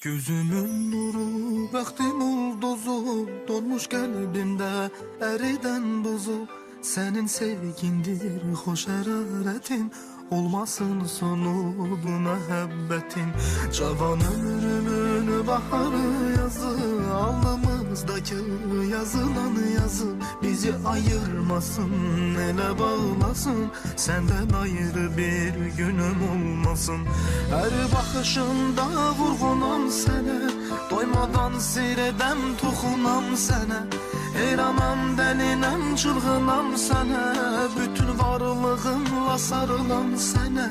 Gözümün nuru, bəxtim ulduzu, donmuş qəlbimdə əridən buzu. Sənin sevgindir, xoş hərarətin, olmasın sonu bu məhəbbətin. Cavan ömrümün baharı yazı, alnımızdakı yazılan yazı bizi ayırmasın, elə bağlasın, səndən ayrı bir günüm olmasın. Hər baxışında vurğunam sənə, doymadan sirədəm toxunam sənə. Heyranam, dəlinəm, çılğınam sənə, bütün varlığımla sarılam sənə.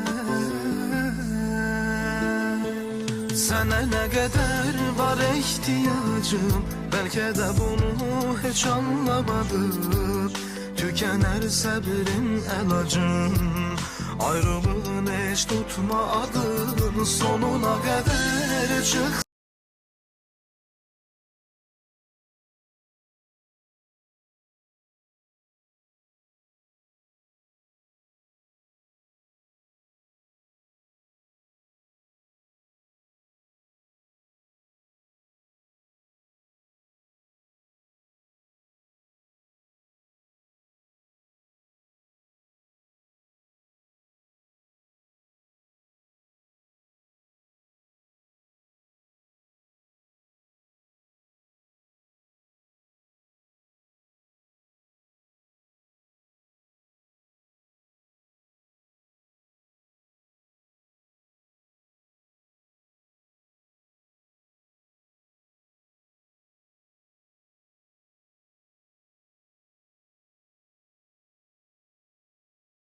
Sənə nə qədər var ehtiyacım, bəlkə də bunu heç anlamadın. Tükənər səbrin əlacın, ayrılığın heç tutmadın. Sonuna qədər çıx